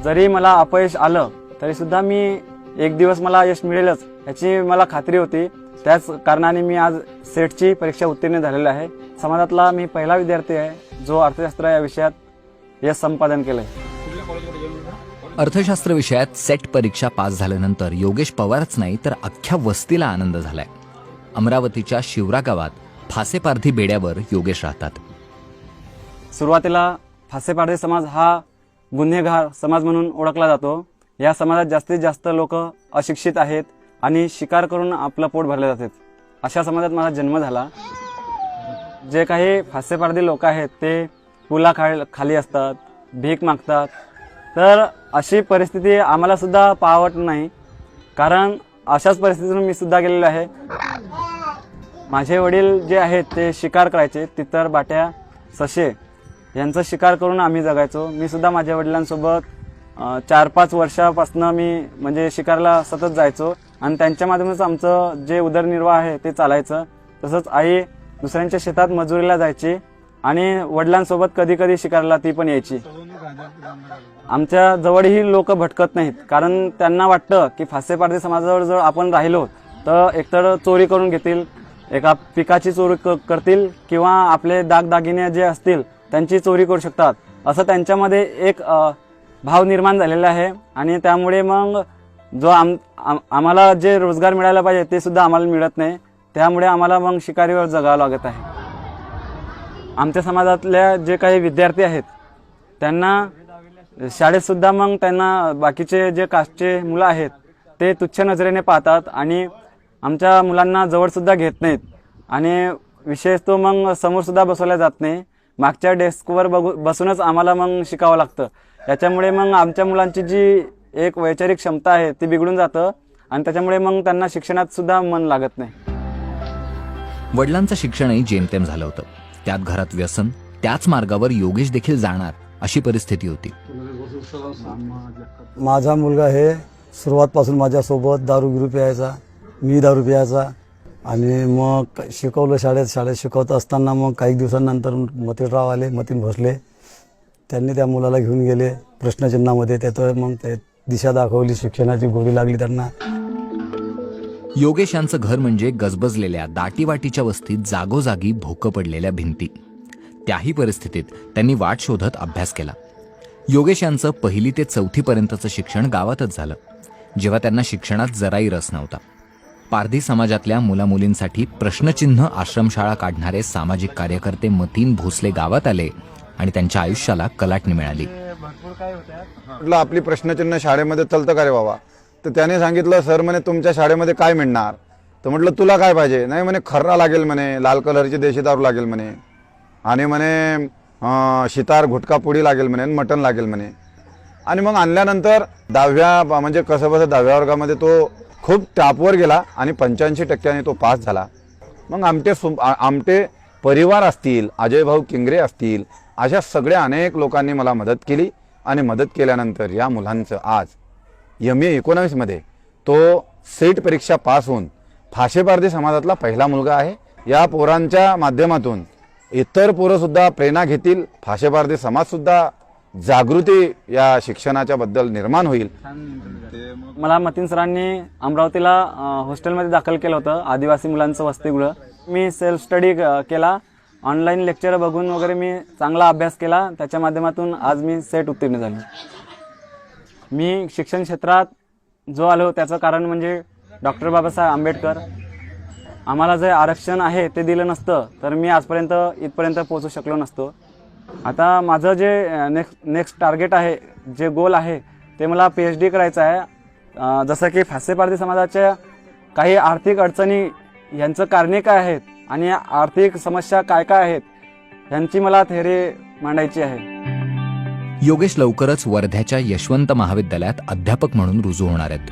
जरी मला अपयश आलं तरी सुद्धा मी एक दिवस मला यश मिळेलच याची मला खात्री होती. त्याच कारणाने मी आज सेटची परीक्षा उत्तीर्ण झालेला आहे. समाजातला मी पहिला विद्यार्थी आहे जो अर्थशास्त्र या विषयात यश संपादन केलंय. अर्थशास्त्र विषयात सेट परीक्षा पास झाल्यानंतर योगेश पवारच नाही तर अख्ख्या वस्तीला आनंद झालाय. अमरावतीच्या शिवरा गावात फासेपारधी बेड्यावर योगेश राहतात. सुरुवातीला फासेपारधी समाज हा गुन्हेगार समाज म्हणून ओळखला जातो. या समाजात जास्तीत जास्त लोक अशिक्षित आहेत आणि शिकार करून आपलं पोट भरले जातात. अशा समाजात माझा जन्म झाला. जे काही फासेपारधी लोक आहेत ते खाली असतात, भीक मागतात. तर अशी परिस्थिती आम्हाला सुद्धा पाहवत नाही, कारण अशाच परिस्थितीतून मी सुद्धा गेलेलो आहे. माझे वडील जे आहेत ते शिकार करायचे, तितर बाट्या, ससे यांचा शिकार करून आम्ही जगायचो. मी सुद्धा माझ्या वडिलांसोबत 4-5 वर्षापासून मी म्हणजे शिकारला सतत जायचो आणि त्यांच्या माध्यमातूनच आमचं जे उदरनिर्वाह आहे ते चालायचं. तसंच आई दुसऱ्यांच्या शेतात मजुरीला जायची आणि वडिलांसोबत कधी कधी शिकारला ती पण यायची. आमच्या जवळही लोक भटकत नाहीत, कारण त्यांना वाटतं की फासेपारधी समाजाजवळ जर आपण राहिलो तर एकतर चोरी करून घेतील, एका पिकाची चोरी करतील किंवा आपले दागदागिने जे असतील त्यांची चोरी करू शकतात, असं त्यांच्यामध्ये एक भाव निर्माण झालेला आहे. आणि त्यामुळे मग जो आम्हाला जे रोजगार मिळायला पाहिजे ते सुद्धा आम्हाला मिळत नाही. त्यामुळे आम्हाला मग शिकारीवर जगावं लागत आहे. आमच्या समाजातल्या जे काही विद्यार्थी आहेत त्यांना शाळेत सुद्धा मग त्यांना बाकीचे जे कास्टचे मुलं आहेत ते तुच्छ नजरेने पाहतात आणि आमच्या मुलांना जवळ सुद्धा घेत नाहीत आणि विशेषतः मग समोर सुद्धा बसवल्या जात नाही. मागच्या डेस्कवर बसूनच आम्हाला मग शिकावं लागतं. याच्यामुळे मग आमच्या मुलांची जी एक वैचारिक क्षमता आहे ती बिघडून जातं आणि त्याच्यामुळे मग त्यांना शिक्षणात सुद्धा मन लागत नाही. वडिलांचं शिक्षणही जेमतेम झालं होतं. त्यात घरात व्यसन, त्याच मार्गावर योगेश देखील जाणार अशी परिस्थिती होती. माझा मुलगा हे सुरुवातपासून माझ्यासोबत दारू बिरू प्यायचा, मी दारू प्यायचा आणि मग शिकवलं शाळेत शिकवत असताना मग काही दिवसांनंतर मतीनराव आले, मतीन भोसले, त्यांनी त्या मुलाला घेऊन गेले प्रश्नचिन्हामध्ये. त्याचं मग ते दिशा दाखवली, शिक्षणाची गोडी लागली त्यांना. योगेश यांचं घर म्हणजे गजबजलेल्या दाटीवाटीच्या वस्तीत जागोजागी भोकं पडलेल्या भिंती. त्याही परिस्थितीत त्यांनी वाट शोधत अभ्यास केला. योगेश यांचं 1ली ते 4थी पर्यंतचं शिक्षण गावातच झालं, जेव्हा त्यांना शिक्षणात जराही रस नव्हता. पारधी समाजातल्या मुलामुलींसाठी प्रश्नचिन्ह आश्रमशाळा काढणारे सामाजिक कार्यकर्ते मतीन भोसले गावात आले आणि त्यांच्या आयुष्याला कलाटणी मिळाली. म्हटलं आपली प्रश्नचिन्ह शाळेमध्ये चलतं का रे बाबा? तर त्याने सांगितलं, सर म्हणे तुमच्या शाळेमध्ये काय मिळणार? तर म्हटलं तुला काय पाहिजे? नाही म्हणे खर्रा लागेल म्हणे, लाल कलरची देशी दारू लागेल म्हणे आणि म्हणे शितार गुटखा पुडी लागेल म्हणे, मटण लागेल म्हणे. आणि मग आणल्यानंतर 10व्या म्हणजे कसं बसं 10व्या वर्गामध्ये तो खूप टॉपवर गेला आणि 85% तो पास झाला. मग आमटे परिवार असतील, अजय भाऊ किंगरे असतील, अशा सगळ्या अनेक लोकांनी मला मदत केली आणि मदत केल्यानंतर या मुलांचं आज MA इकॉनॉमिक्समध्ये तो सेट परीक्षा पास होऊन फासेपारधी समाजातला पहिला मुलगा आहे. या पोरांच्या माध्यमातून इतर पोरंसुद्धा प्रेरणा घेतील, फासेपारधी समाजसुद्धा जागृती या शिक्षणाच्या बद्दल निर्माण होईल. मला मतीन सरांनी अमरावतीला हॉस्टेलमध्ये दाखल केलं होतं, आदिवासी मुलांचं वसतिगृह. मी सेल्फ स्टडी केला, ऑनलाईन लेक्चर बघून वगैरे मी चांगला अभ्यास केला. त्याच्या माध्यमातून आज मी सेट उत्तीर्ण झालो. मी शिक्षण क्षेत्रात जो आलो त्याचं कारण म्हणजे डॉक्टर बाबासाहेब आंबेडकर. आम्हाला जे आरक्षण आहे ते दिलं नसतं तर मी आजपर्यंत इथपर्यंत पोहोचू शकलो नसतो. आता माझं जे नेक्स्ट टार्गेट आहे, जे गोल आहे ते मला PhD करायचं आहे. जसं की फासेपारधी समाजाच्या काही आर्थिक अडचणी यांचं कारणे काय आहेत आणि आर्थिक समस्या काय काय आहेत यांची मला थेअरी मांडायची आहे. योगेश लवकरच वर्ध्याच्या यशवंत महाविद्यालयात अध्यापक म्हणून रुजू होणार आहेत.